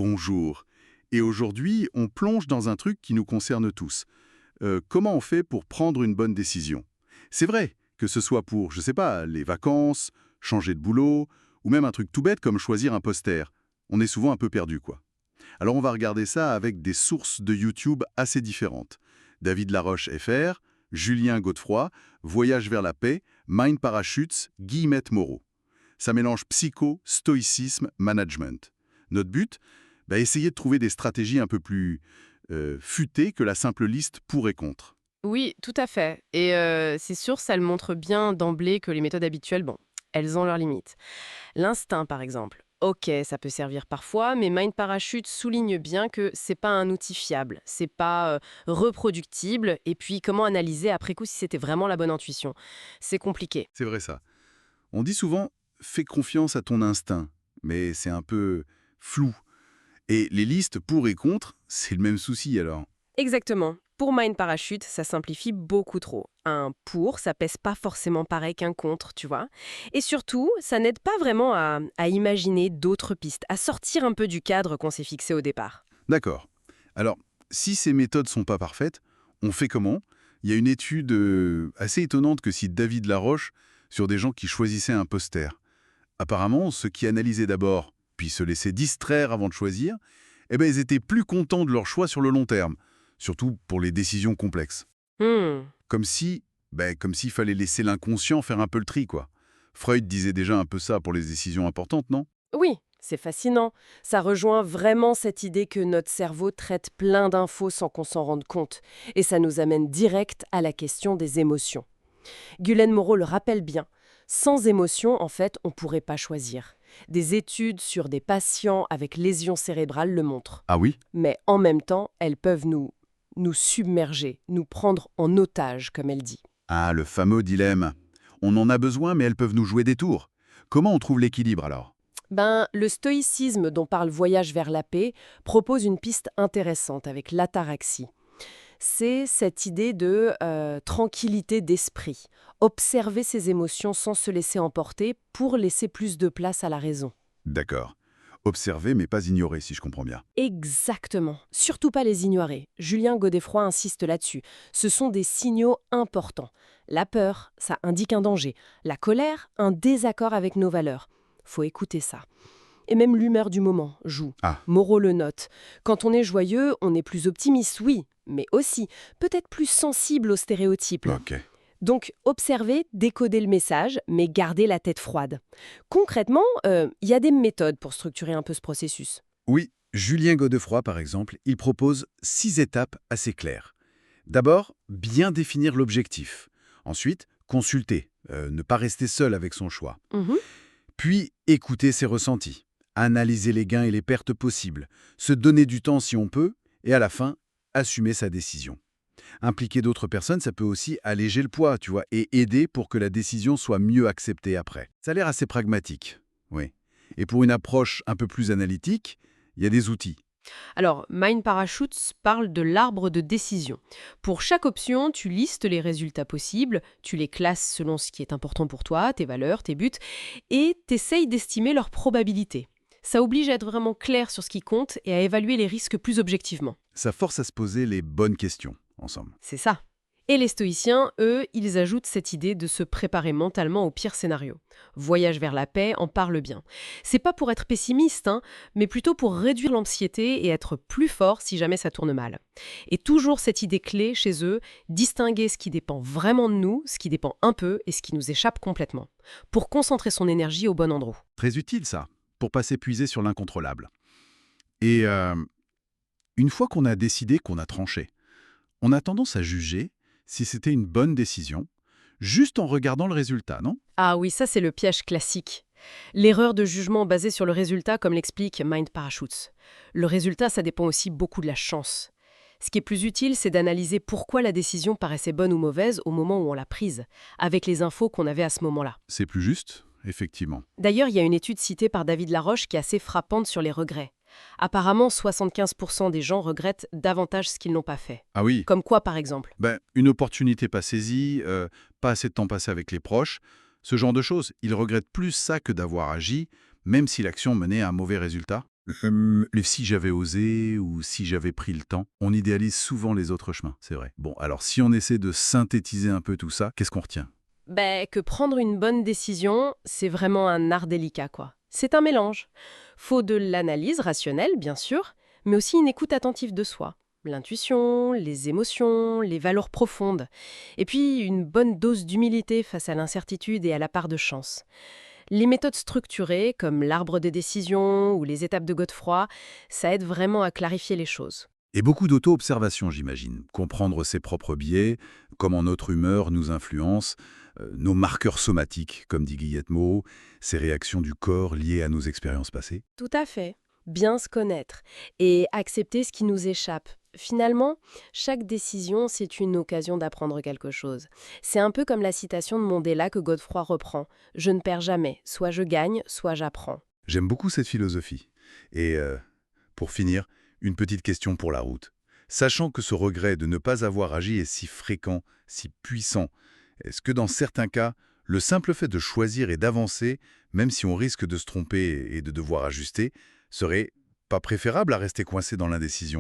bonjour. Et aujourd'hui, on plonge dans un truc qui nous concerne tous. Comment on fait pour prendre une bonne décision? C'est vrai, que ce soit pour, je sais pas, les vacances, changer de boulot, ou même un truc tout bête comme choisir un poster. On est souvent un peu perdu, quoi. Alors on va regarder ça avec des sources de YouTube assez différentes. David Laroche FR, Julien Godefroy, Voyage vers la paix, Mind Parachutes, Guillemette Moreau. Ça mélange psycho, stoïcisme, management. Notre but, essayer de trouver des stratégies un peu plus futées que la simple liste pour et contre. Oui, tout à fait. Et ces sources, elles montrent bien d'emblée que les méthodes habituelles, bon, elles ont leurs limites. L'instinct, par exemple. Ok, ça peut servir parfois, mais Mind Parachute souligne bien que c'est pas un outil fiable, c'est pas reproductible, et puis comment analyser après coup si c'était vraiment la bonne intuition. C'est compliqué. C'est vrai ça. On dit souvent fais confiance à ton instinct, mais c'est un peu flou. Et les listes pour et contre, c'est le même souci alors. Exactement. Pour Mind Parachute, ça simplifie beaucoup trop. Un pour, ça pèse pas forcément pareil qu'un contre, tu vois. Et surtout, ça n'aide pas vraiment à imaginer d'autres pistes, à sortir un peu du cadre qu'on s'est fixé au départ. D'accord. Alors, si ces méthodes sont pas parfaites, on fait comment? Il y a une étude assez étonnante que cite David Laroche sur des gens qui choisissaient un poster. Apparemment, ceux qui analysaient d'abord, puis se laissaient distraire avant de choisir, ils étaient plus contents de leur choix sur le long terme, surtout pour les décisions complexes. Hmm. Comme si, comme s'il fallait laisser l'inconscient faire un peu le tri, quoi. Freud disait déjà un peu ça pour les décisions importantes, non? Oui, c'est fascinant. Ça rejoint vraiment cette idée que notre cerveau traite plein d'infos sans qu'on s'en rende compte. Et ça nous amène direct à la question des émotions. Guylaine Moreau le rappelle bien. Sans émotion, en fait, on ne pourrait pas choisir. Des études sur des patients avec lésions cérébrales le montrent. Ah oui? Mais en même temps, elles peuvent nous submerger, nous prendre en otage, comme elle dit. Ah, le fameux dilemme. On en a besoin, mais elles peuvent nous jouer des tours. Comment on trouve l'équilibre alors? Le stoïcisme dont parle Voyage vers la paix propose une piste intéressante avec l'ataraxie. C'est cette idée de tranquillité d'esprit. Observer ses émotions sans se laisser emporter pour laisser plus de place à la raison. D'accord. Observer, mais pas ignorer, si je comprends bien. Exactement. Surtout pas les ignorer. Julien Godefroy insiste là-dessus. Ce sont des signaux importants. La peur, ça indique un danger. La colère, un désaccord avec nos valeurs. Faut écouter ça. Et même l'humeur du moment joue. Ah, Moreau le note. Quand on est joyeux, on est plus optimiste, oui, mais aussi peut-être plus sensible aux stéréotypes. ok. Donc, observer, décoder le message, mais garder la tête froide. Concrètement, il y a des méthodes pour structurer un peu ce processus. Oui, Julien Godefroy, par exemple, il propose 6 étapes assez claires. D'abord, bien définir l'objectif. Ensuite, consulter, ne pas rester seul avec son choix. Mhm. Puis, écouter ses ressentis, analyser les gains et les pertes possibles, se donner du temps si on peut, et à la fin, assumer sa décision. Impliquer d'autres personnes, ça peut aussi alléger le poids, tu vois, et aider pour que la décision soit mieux acceptée après. Ça a l'air assez pragmatique, oui. Et pour une approche un peu plus analytique, il y a des outils. Alors, Mind Parachutes parle de l'arbre de décision. Pour chaque option, tu listes les résultats possibles, tu les classes selon ce qui est important pour toi, tes valeurs, tes buts, et t'essayes d'estimer leur probabilité. Ça oblige à être vraiment clair sur ce qui compte et à évaluer les risques plus objectivement. Ça force à se poser les bonnes questions, ensemble. C'est ça. Et les stoïciens, eux, ils ajoutent cette idée de se préparer mentalement au pire scénario. Voyage vers la paix en parle bien. C'est pas pour être pessimiste, mais plutôt pour réduire l'anxiété et être plus fort si jamais ça tourne mal. Et toujours cette idée clé chez eux, distinguer ce qui dépend vraiment de nous, ce qui dépend un peu et ce qui nous échappe complètement, pour concentrer son énergie au bon endroit. Très utile, ça, pour pas s'épuiser sur l'incontrôlable. Et une fois qu'on a décidé, qu'on a tranché, on a tendance à juger si c'était une bonne décision, juste en regardant le résultat, non? Ah oui, ça c'est le piège classique. L'erreur de jugement basée sur le résultat, comme l'explique Mind Parachutes. Le résultat, ça dépend aussi beaucoup de la chance. Ce qui est plus utile, c'est d'analyser pourquoi la décision paraissait bonne ou mauvaise au moment où on l'a prise, avec les infos qu'on avait à ce moment-là. C'est plus juste, effectivement. D'ailleurs, il y a une étude citée par David Laroche qui est assez frappante sur les regrets. Apparemment, 75% des gens regrettent davantage ce qu'ils n'ont pas fait. Ah oui, Comme quoi, par exemple? une opportunité pas saisie, pas assez de temps passé avec les proches, ce genre de choses. Ils regrettent plus ça que d'avoir agi, même si l'action menait à un mauvais résultat. Les si j'avais osé ou si j'avais pris le temps, on idéalise souvent les autres chemins, c'est vrai. Bon, alors si on essaie de synthétiser un peu tout ça, qu'est-ce qu'on retient? Ben, que prendre une bonne décision, c'est vraiment un art délicat, quoi. C'est un mélange. Faut de l'analyse rationnelle, bien sûr, mais aussi une écoute attentive de soi. L'intuition, les émotions, les valeurs profondes. Et puis une bonne dose d'humilité face à l'incertitude et à la part de chance. Les méthodes structurées, comme l'arbre des décisions ou les étapes de Godefroy, ça aide vraiment à clarifier les choses. Et beaucoup d'auto-observation, j'imagine. Comprendre ses propres biais, comment notre humeur nous influence, nos marqueurs somatiques, comme dit Guillettemeau, ces réactions du corps liées à nos expériences passées. Tout à fait. Bien se connaître et accepter ce qui nous échappe. Finalement, chaque décision, c'est une occasion d'apprendre quelque chose. C'est un peu comme la citation de Mandela que Godefroy reprend. Je ne perds jamais. Soit je gagne, soit j'apprends. J'aime beaucoup cette philosophie. Et pour finir, une petite question pour la route. Sachant que ce regret de ne pas avoir agi est si fréquent, si puissant, est-ce que dans certains cas, le simple fait de choisir et d'avancer, même si on risque de se tromper et de devoir ajuster, serait pas préférable à rester coincé dans l'indécision?